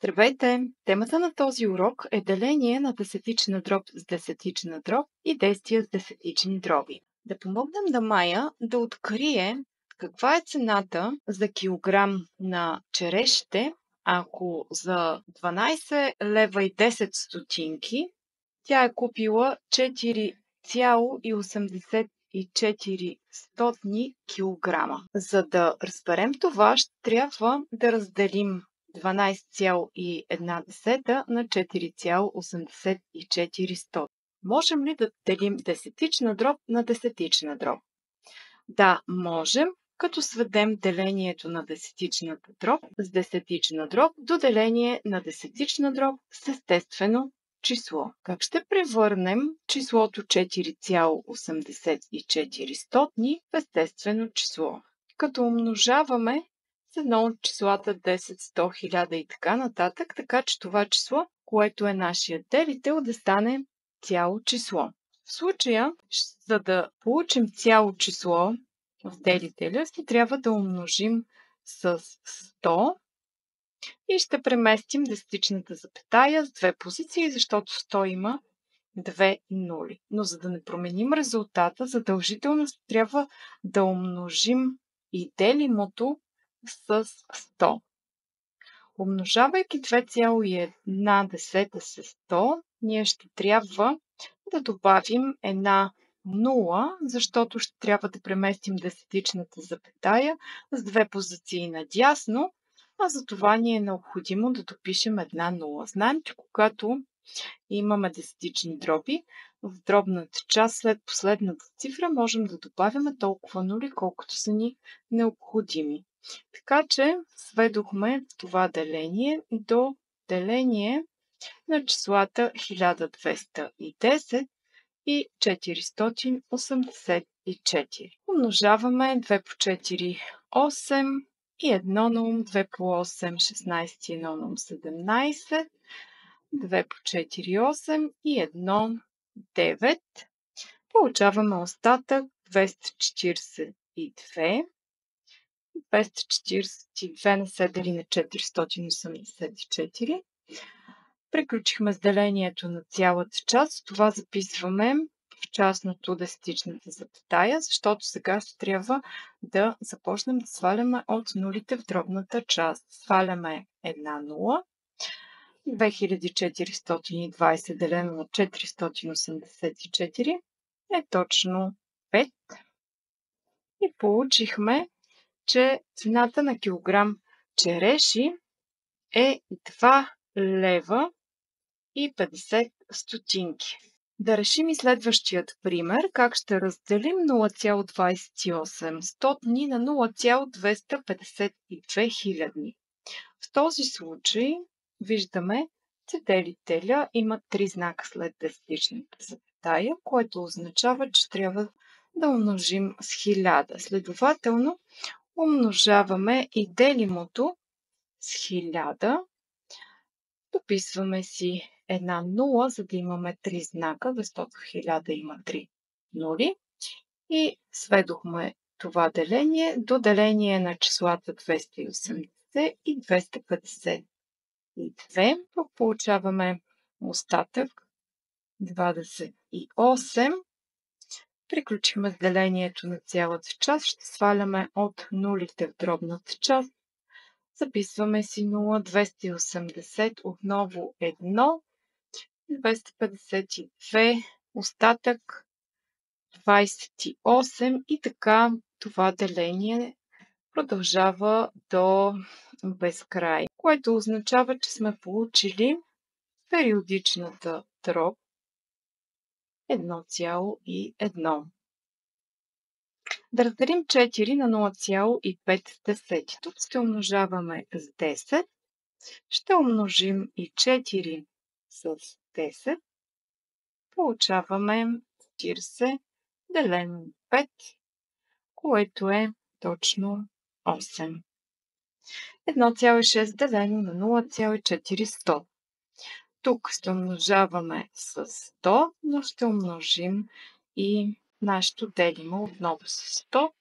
Здравейте! Темата на този урок е деление на десетична дроб с десетична дроб и действия с десетични дроби. Да помогнем на Майя да открие каква е цената за килограм на черешите, ако за 12 лева и 10 стотинки тя е купила 4,84 килограма. За да разберем това, ще трябва да разделим 12,1 на 4,84. Можем ли да делим десетична дроб на десетична дроб? Да, можем, като сведем делението на десетичната дроб с десетична дроб до деление на десетична дроб с естествено число. Как ще превърнем числото 4,84 в естествено число? Като умножаваме с едно от числата 10, 100, 1000 и така нататък, така че това число, което е нашия делител, да стане цяло число. В случая, за да получим цяло число в делителя, ще трябва да умножим с 100 и ще преместим десетичната запетая с две позиции, защото 100 има две нули. Но за да не променим резултата, задължително ще трябва да умножим и делимото с 100. Умножавайки 2,1 с 100, ние ще трябва да добавим една 0, защото ще трябва да преместим десетичната запетая с две позиции надясно, а за това ни е необходимо да допишем една 0. Знаем, че когато имаме десетични дроби, в дробната част след последната цифра можем да добавяме толкова нули, колкото са ни необходими. Така че сведохме това деление до деление на числата 1210 и 484. Умножаваме 2 по 4 8 и 1 на ум, 2 по 8 16 и 1 на ум 17, 2 по 4 8 и 1 9. Получаваме остатък 242. 242 не се дели на 484. Приключихме с делението на цялата част. Това записваме в частното десетичната запетая, защото сега ще трябва да започнем да сваляме от нулите в дробната част. Сваляме една нула. 2420 делено на 484 е точно 5. И получихме, че цената на килограм череши е 2 лева и 50 стотинки. Да решим и следващият пример, как ще разделим 0,28 на 0,252 хилядни. В този случай виждаме, че делителя има 3 знака след десетичната запетая, което означава, че трябва да умножим с 1000. Следователно, умножаваме и делимото с 1000. Дописваме си една 0, за да имаме 3 знака, защото 1000 има 3 нули. И сведохме това деление до деление на числата 280 и 252. Тук получаваме остатък 28. Приключихме с делението на цялата част. Ще сваляме от нулите в дробната част. Записваме си 0, 280, отново 1, 252, остатък 28 и така това деление продължава до безкрай, което означава, че сме получили периодичната дроб 1,1. Да разделим 4 на 0,5. Тук ще умножаваме с 10. Ще умножим и 4 с 10. Получаваме 40 делено на 5, което е точно 8. 1,6 делено на 0,4. Тук ще умножаваме с 100, но ще умножим и нашето делимо отново с 100.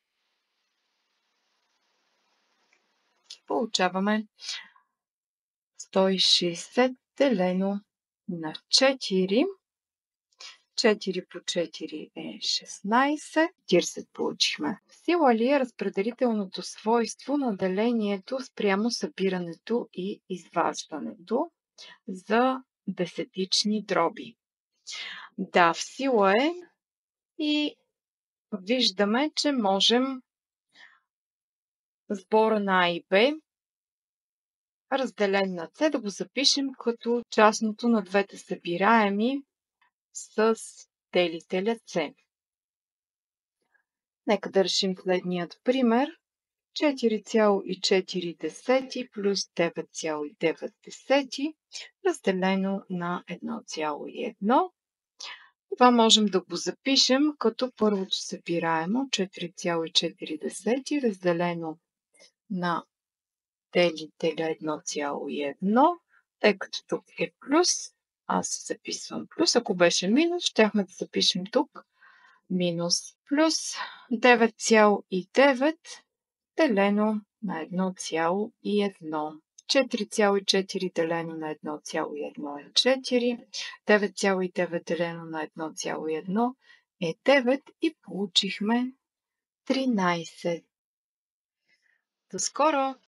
Получаваме 160 делено на 4. 4 по 4 е 16. 40 получихме. Сила ли е разпределителното свойство на делението спрямо събирането и изваждането за десетични дроби? Да, в сила е и виждаме, че можем сбора на А и Б разделен на С да го запишем като частното на двете събираеми с делителя С. Нека да решим следният пример. 4,4 плюс 9,9 разделено на 1,1. Това можем да го запишем като първото събираемо 4,4 разделено на делителя 1,1, тъй като тук е плюс, аз записвам плюс. Ако беше минус, щяхме да запишем тук минус плюс 9,9 делено на 1,1. 4,4 делено на 1,1 е 4. 9,9 делено на 1,1 е 9 и получихме 13. До скоро!